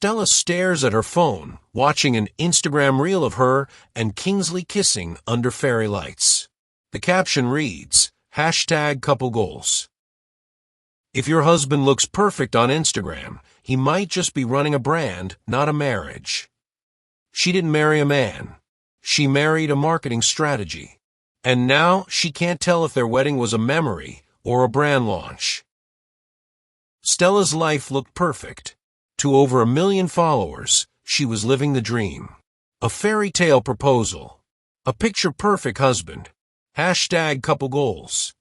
Stella stares at her phone, watching an Instagram reel of her and Kingsley kissing under fairy lights. The caption reads, #couplegoals. If your husband looks perfect on Instagram, he might just be running a brand, not a marriage. She didn't marry a man. She married a marketing strategy. And now she can't tell if their wedding was a memory or a brand launch. Stella's life looked perfect. To over 1 million followers, she was living the dream. A fairy tale proposal. A picture-perfect husband. #couplegoals.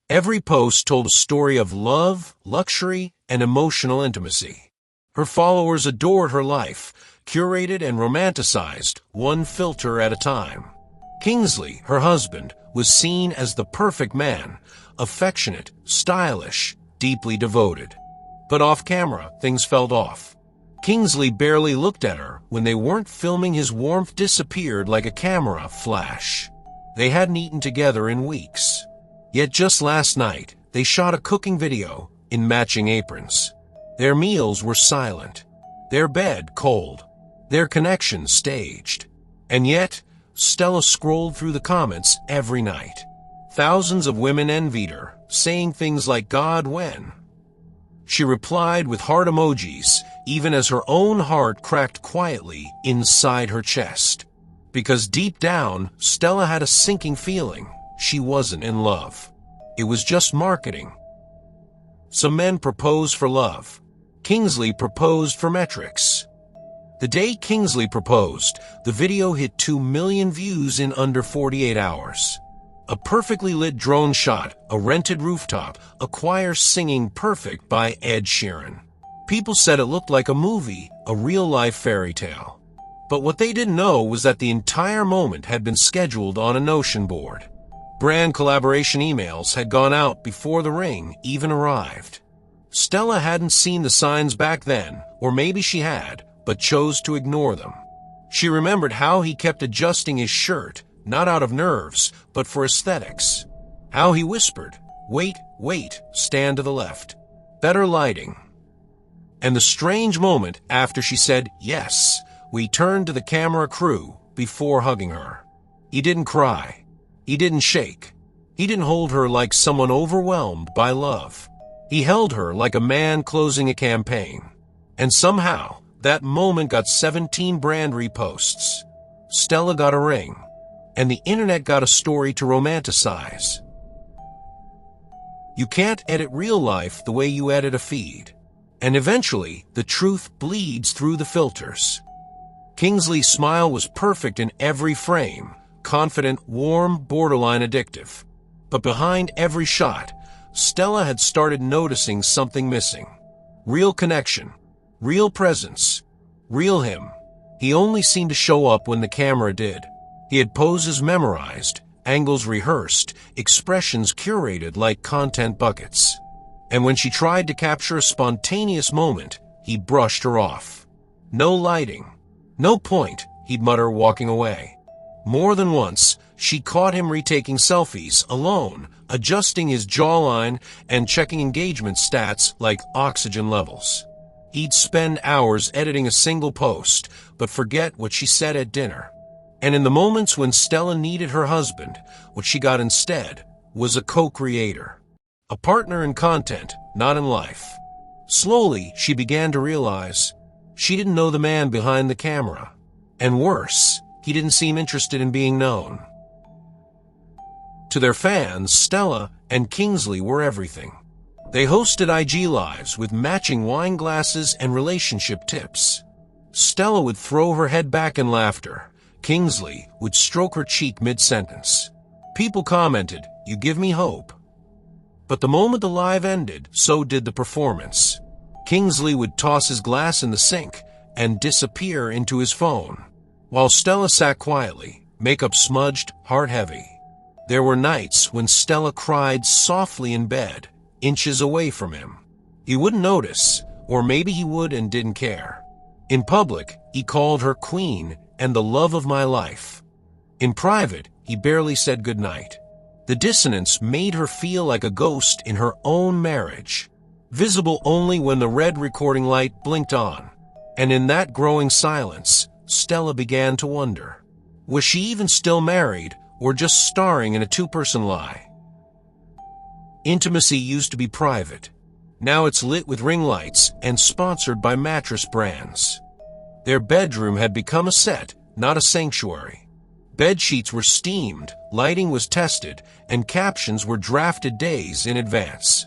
Every post told a story of love, luxury, and emotional intimacy. Her followers adored her life, curated and romanticized, one filter at a time. Kingsley, her husband, was seen as the perfect man, affectionate, stylish, deeply devoted. But off camera, things felt off. Kingsley barely looked at her. When they weren't filming, his warmth disappeared like a camera flash. They hadn't eaten together in weeks. Yet just last night, they shot a cooking video in matching aprons. Their meals were silent, their bed cold, their connection staged. And yet, Stella scrolled through the comments every night. Thousands of women envied her, saying things like, "God, when?" She replied with heart emojis, even as her own heart cracked quietly inside her chest. Because deep down, Stella had a sinking feeling she wasn't in love. It was just marketing. Some men propose for love. Kingsley proposed for metrics. The day Kingsley proposed, the video hit 2 million views in under 48 hours. A perfectly lit drone shot, a rented rooftop, a choir singing Perfect by Ed Sheeran. People said it looked like a movie, a real-life fairy tale. But what they didn't know was that the entire moment had been scheduled on a Notion board. Brand collaboration emails had gone out before the ring even arrived. Stella hadn't seen the signs back then, or maybe she had, but chose to ignore them. She remembered how he kept adjusting his shirt, not out of nerves, but for aesthetics. How he whispered, "Wait, wait, stand to the left. Better lighting." And the strange moment after she said, "Yes," we turned to the camera crew before hugging her. He didn't cry. He didn't shake. He didn't hold her like someone overwhelmed by love. He held her like a man closing a campaign. And somehow, that moment got 17 brand reposts. Stella got a ring. And the internet got a story to romanticize. You can't edit real life the way you edit a feed. And eventually, the truth bleeds through the filters. Kingsley's smile was perfect in every frame, confident, warm, borderline addictive. But behind every shot, Stella had started noticing something missing. Real connection, real presence, real him. He only seemed to show up when the camera did. He had poses memorized, angles rehearsed, expressions curated like content buckets. And when she tried to capture a spontaneous moment, he brushed her off. No lighting. No point, he'd mutter, walking away. More than once, she caught him retaking selfies, alone, adjusting his jawline and checking engagement stats like oxygen levels. He'd spend hours editing a single post, but forget what she said at dinner. And in the moments when Stella needed her husband, what she got instead was a co-creator. A partner in content, not in life. Slowly, she began to realize she didn't know the man behind the camera. And worse, he didn't seem interested in being known. To their fans, Stella and Kingsley were everything. They hosted IG Lives with matching wine glasses and relationship tips. Stella would throw her head back in laughter. Kingsley would stroke her cheek mid-sentence. People commented, "You give me hope." But the moment the live ended, so did the performance. Kingsley would toss his glass in the sink and disappear into his phone, while Stella sat quietly, makeup smudged, heart heavy. There were nights when Stella cried softly in bed, inches away from him. He wouldn't notice, or maybe he would and didn't care. In public, he called her queen and the love of my life. In private, he barely said goodnight. The dissonance made her feel like a ghost in her own marriage, visible only when the red recording light blinked on. And in that growing silence, Stella began to wonder. Was she even still married, or just starring in a two-person lie? Intimacy used to be private. Now it's lit with ring lights and sponsored by mattress brands. Their bedroom had become a set, not a sanctuary. Bed sheets were steamed, lighting was tested, and captions were drafted days in advance.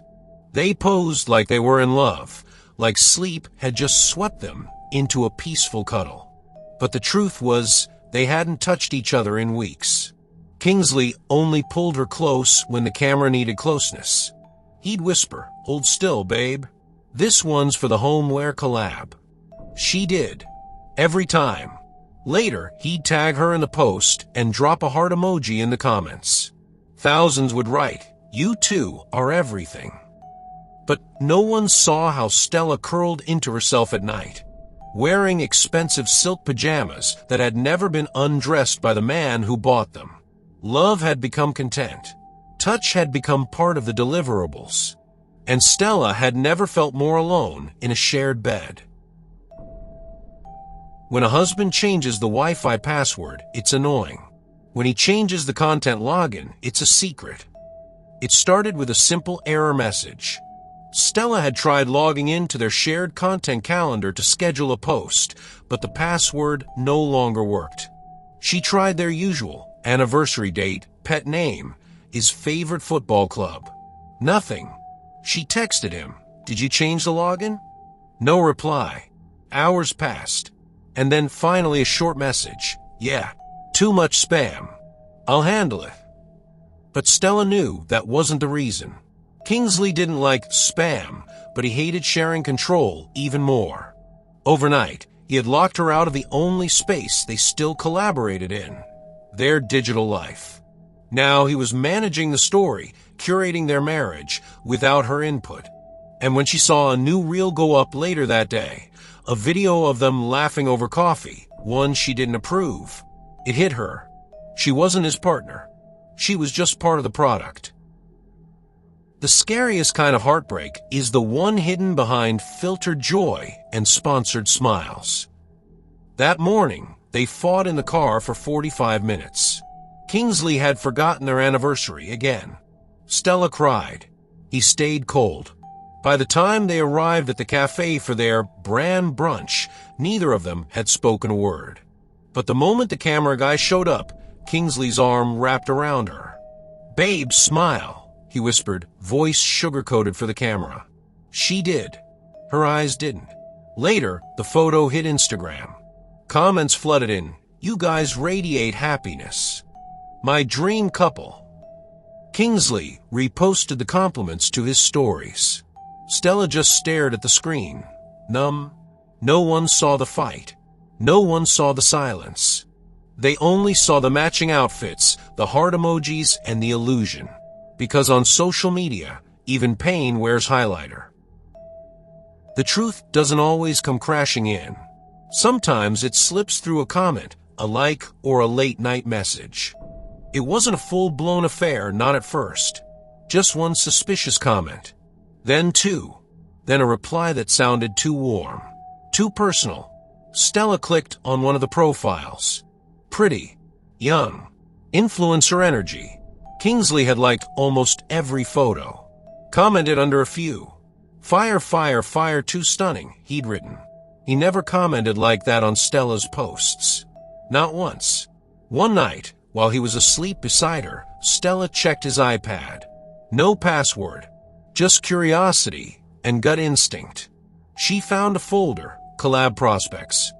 They posed like they were in love, like sleep had just swept them into a peaceful cuddle. But the truth was, they hadn't touched each other in weeks. Kingsley only pulled her close when the camera needed closeness. He'd whisper, "Hold still, babe. This one's for the homeware collab." She did. Every time. Later, he'd tag her in the post and drop a heart emoji in the comments. Thousands would write, "You two are everything." But no one saw how Stella curled into herself at night, wearing expensive silk pajamas that had never been undressed by the man who bought them. Love had become content. Touch had become part of the deliverables. And Stella had never felt more alone in a shared bed. When a husband changes the Wi-Fi password, it's annoying. When he changes the content login, it's a secret. It started with a simple error message. Stella had tried logging into their shared content calendar to schedule a post, but the password no longer worked. She tried their usual anniversary date, pet name, his favorite football club. Nothing. She texted him, "Did you change the login?" No reply. Hours passed. And then finally a short message. "Yeah, too much spam. I'll handle it." But Stella knew that wasn't the reason. Kingsley didn't like spam, but he hated sharing control even more. Overnight, he had locked her out of the only space they still collaborated in, their digital life. Now he was managing the story, curating their marriage, without her input. And when she saw a new reel go up later that day, a video of them laughing over coffee, one she didn't approve, it hit her. She wasn't his partner. She was just part of the product. The scariest kind of heartbreak is the one hidden behind filtered joy and sponsored smiles. That morning, they fought in the car for 45 minutes. Kingsley had forgotten their anniversary again. Stella cried. He stayed cold. By the time they arrived at the cafe for their brand brunch, neither of them had spoken a word. But the moment the camera guy showed up, Kingsley's arm wrapped around her. "Babe, smile," he whispered, voice sugar-coated for the camera. She did. Her eyes didn't. Later, the photo hit Instagram. Comments flooded in. "You guys radiate happiness. My dream couple." Kingsley reposted the compliments to his stories. Stella just stared at the screen, numb. No one saw the fight. No one saw the silence. They only saw the matching outfits, the heart emojis, and the illusion. Because on social media, even pain wears highlighter. The truth doesn't always come crashing in. Sometimes it slips through a comment, a like, or a late-night message. It wasn't a full-blown affair, not at first. Just one suspicious comment. Then two. Then a reply that sounded too warm, too personal. Stella clicked on one of the profiles. Pretty. Young. Influencer energy. Kingsley had liked almost every photo. Commented under a few. "Fire, fire, fire, too stunning," he'd written. He never commented like that on Stella's posts. Not once. One night, while he was asleep beside her, Stella checked his iPad. No password. Just curiosity and gut instinct. She found a folder, collab prospects.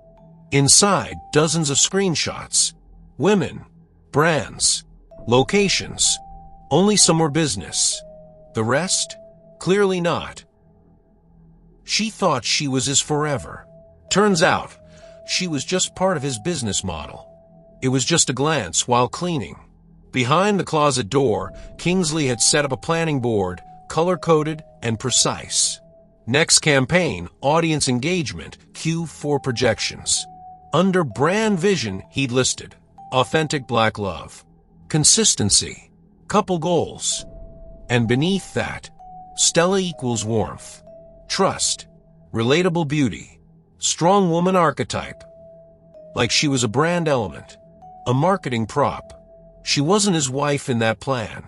Inside, dozens of screenshots. Women. Brands. Locations. Only some were business. The rest? Clearly not. She thought she was his forever. Turns out, she was just part of his business model. It was just a glance while cleaning. Behind the closet door, Kingsley had set up a planning board, color-coded and precise. Next campaign, audience engagement, Q4 projections. Under brand vision, he'd listed authentic black love, consistency, couple goals. And beneath that, Stella equals warmth, trust, relatable beauty, strong woman archetype. Like she was a brand element, a marketing prop. She wasn't his wife in that plan.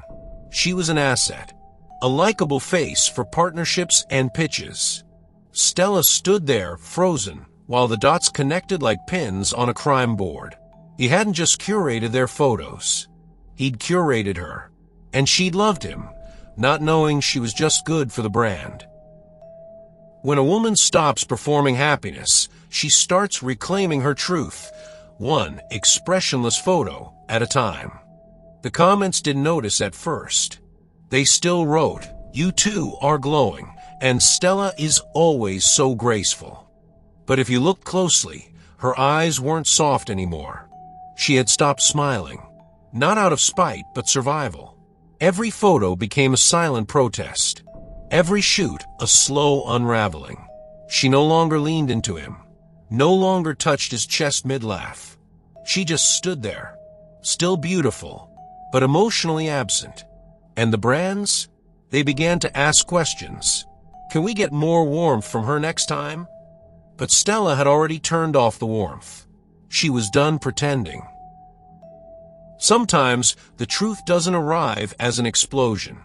She was an asset, a likable face for partnerships and pitches. Stella stood there, frozen, while the dots connected like pins on a crime board. He hadn't just curated their photos. He'd curated her. And she'd loved him, not knowing she was just good for the brand. When a woman stops performing happiness, she starts reclaiming her truth, one expressionless photo at a time. The comments didn't notice at first. They still wrote, "You too are glowing, and Stella is always so graceful." But if you looked closely, her eyes weren't soft anymore. She had stopped smiling, not out of spite, but survival. Every photo became a silent protest. Every shoot, a slow unraveling. She no longer leaned into him, no longer touched his chest mid-laugh. She just stood there, still beautiful, but emotionally absent. And the brands? They began to ask questions. Can we get more warmth from her next time? But Stella had already turned off the warmth. She was done pretending. Sometimes the truth doesn't arrive as an explosion.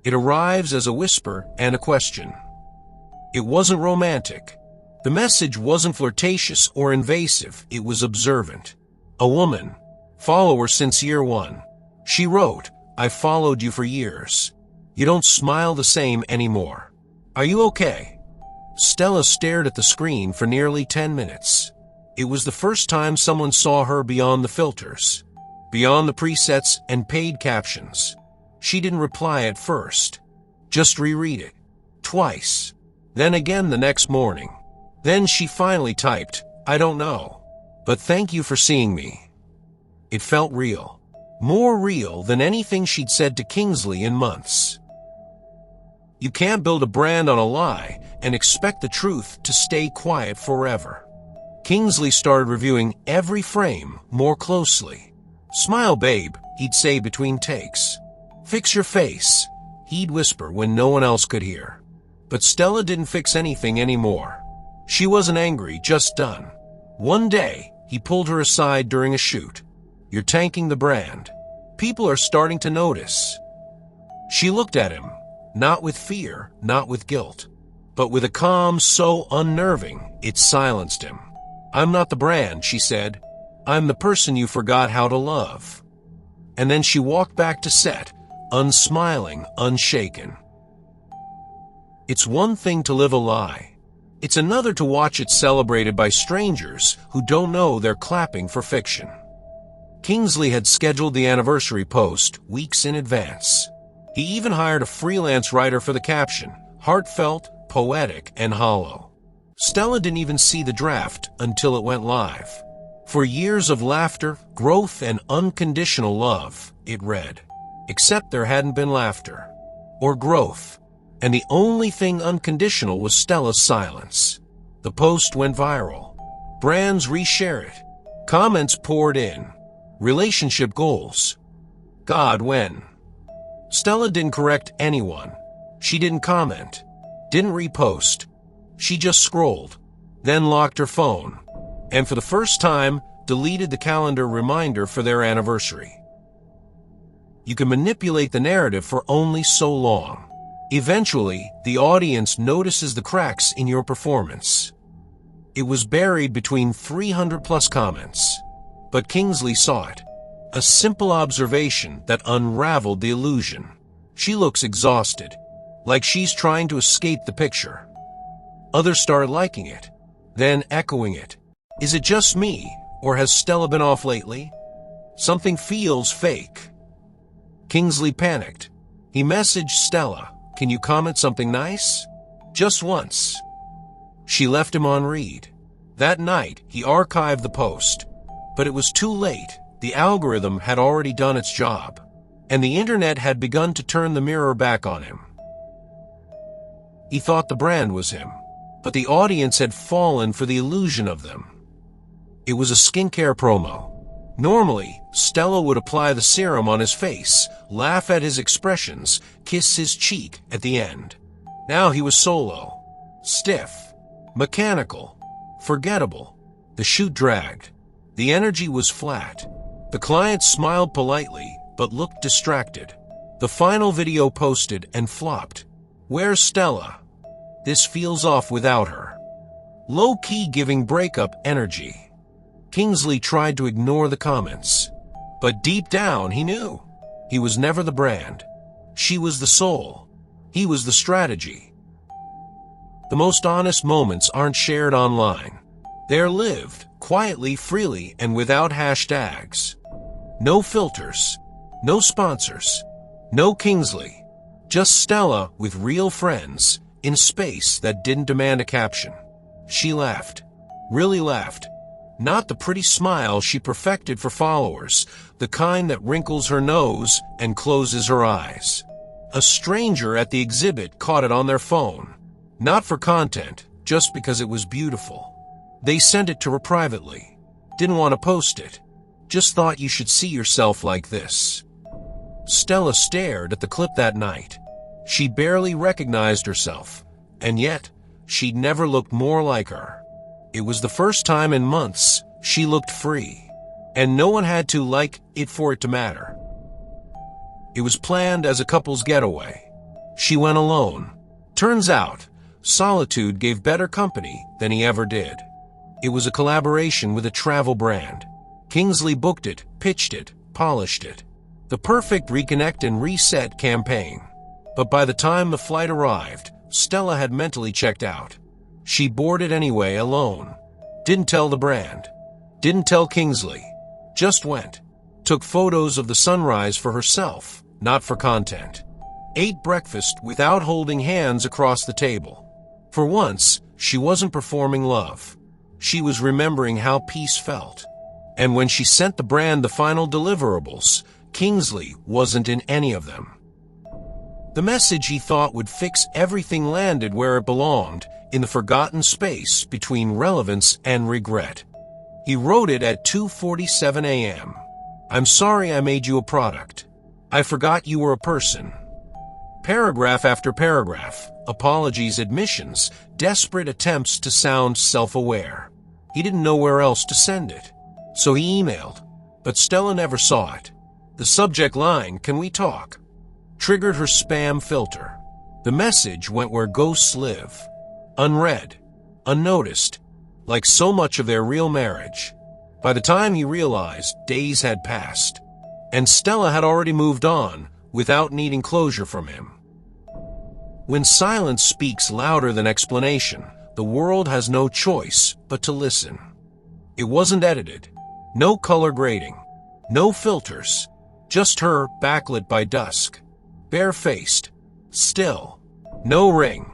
It arrives as a whisper and a question. It wasn't romantic. The message wasn't flirtatious or invasive. It was observant. A woman, follower since year one. She wrote, "I followed you for years. You don't smile the same anymore. Are you okay?" Stella stared at the screen for nearly 10 minutes. It was the first time someone saw her beyond the filters, beyond the presets and paid captions. She didn't reply at first. Just reread it. Twice. Then again the next morning. Then she finally typed, "I don't know, but thank you for seeing me." It felt real. More real than anything she'd said to Kingsley in months. You can't build a brand on a lie and expect the truth to stay quiet forever. Kingsley started reviewing every frame more closely. "Smile, babe," he'd say between takes. "Fix your face," he'd whisper when no one else could hear. But Stella didn't fix anything anymore. She wasn't angry, just done. One day, he pulled her aside during a shoot. "You're tanking the brand. People are starting to notice." She looked at him, not with fear, not with guilt, but with a calm so unnerving it silenced him. "I'm not the brand," she said. "I'm the person you forgot how to love." And then she walked back to set, unsmiling, unshaken. It's one thing to live a lie. It's another to watch it celebrated by strangers who don't know they're clapping for fiction. Kingsley had scheduled the anniversary post weeks in advance. He even hired a freelance writer for the caption, heartfelt, poetic, and hollow. Stella didn't even see the draft until it went live. "For years of laughter, growth, and unconditional love," it read. Except there hadn't been laughter or growth, and the only thing unconditional was Stella's silence. The post went viral. Brands reshare it. Comments poured in. Relationship goals. God, when? Stella didn't correct anyone. She didn't comment, didn't repost. She just scrolled, then locked her phone, and for the first time, deleted the calendar reminder for their anniversary. You can manipulate the narrative for only so long. Eventually, the audience notices the cracks in your performance. It was buried between 300 plus comments. But Kingsley saw it. A simple observation that unraveled the illusion. She looks exhausted, like she's trying to escape the picture. Others started liking it, then echoing it. Is it just me, or has Stella been off lately? Something feels fake. Kingsley panicked. He messaged Stella, "Can you comment something nice?" Just once. She left him on read. That night, he archived the post. But it was too late. The algorithm had already done its job, and the internet had begun to turn the mirror back on him. He thought the brand was him, but the audience had fallen for the illusion of them. It was a skincare promo. Normally, Stella would apply the serum on his face, laugh at his expressions, kiss his cheek at the end. Now he was solo, stiff, mechanical, Forgettable. The shoot dragged. The energy was flat. The client smiled politely, but looked distracted. The final video posted and flopped. Where's Stella? This feels off without her. Low-key giving breakup energy. Kingsley tried to ignore the comments. But deep down, he knew. He was never the brand. She was the soul. He was the strategy. The most honest moments aren't shared online. They're lived, quietly, freely, and without hashtags. No filters. No sponsors. No Kingsley. Just Stella with real friends, in space that didn't demand a caption. She laughed. Really laughed. Not the pretty smile she perfected for followers, the kind that wrinkles her nose and closes her eyes. A stranger at the exhibit caught it on their phone. Not for content, just because it was beautiful. They sent it to her privately. Didn't want to post it. Just thought you should see yourself like this. Stella stared at the clip that night. She barely recognized herself, and yet she'd never looked more like her. It was the first time in months she looked free, and no one had to like it for it to matter. It was planned as a couple's getaway. She went alone. Turns out, solitude gave better company than he ever did. It was a collaboration with a travel brand. Kingsley booked it, pitched it, polished it. The perfect reconnect and reset campaign. But by the time the flight arrived, Stella had mentally checked out. She boarded anyway, alone. Didn't tell the brand. Didn't tell Kingsley. Just went. Took photos of the sunrise for herself, not for content. Ate breakfast without holding hands across the table. For once, she wasn't performing love. She was remembering how peace felt. And when she sent the brand the final deliverables, Kingsley wasn't in any of them. The message he thought would fix everything landed where it belonged, in the forgotten space between relevance and regret. He wrote it at 2:47 a.m. I'm sorry I made you a product. I forgot you were a person. Paragraph after paragraph, apologies, admissions, desperate attempts to sound self-aware. He didn't know where else to send it. So he emailed, but Stella never saw it. The subject line, "Can we talk?" triggered her spam filter. The message went where ghosts live. Unread. Unnoticed. Like so much of their real marriage. By the time he realized, days had passed. And Stella had already moved on, without needing closure from him. When silence speaks louder than explanation, the world has no choice but to listen. It wasn't edited. No color grading. No filters. Just her, backlit by dusk. Bare-faced. Still. No ring.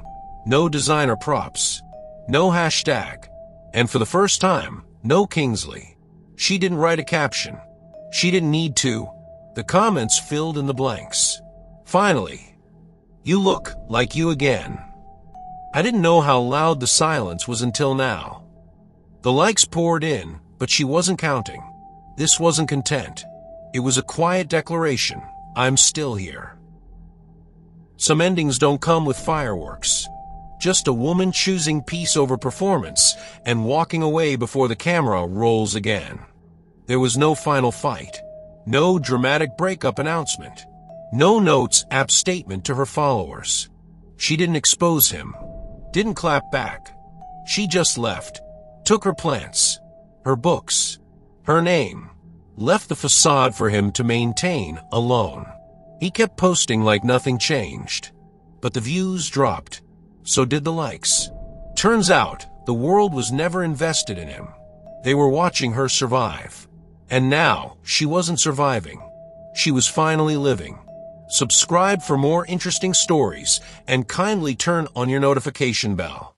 No designer props. No hashtag. And for the first time, no Kingsley. She didn't write a caption. She didn't need to. The comments filled in the blanks. Finally, "You look like you again." I didn't know how loud the silence was until now. The likes poured in, but she wasn't counting. This wasn't content. It was a quiet declaration. I'm still here. Some endings don't come with fireworks. Just a woman choosing peace over performance and walking away before the camera rolls again. There was no final fight. No dramatic breakup announcement. No notes app statement to her followers. She didn't expose him. Didn't clap back. She just left. Took her plants. Her books. Her name. Left the facade for him to maintain alone. He kept posting like nothing changed. But the views dropped. So did the likes. Turns out, the world was never invested in him. They were watching her survive. And now, she wasn't surviving. She was finally living. Subscribe for more interesting stories, and kindly turn on your notification bell.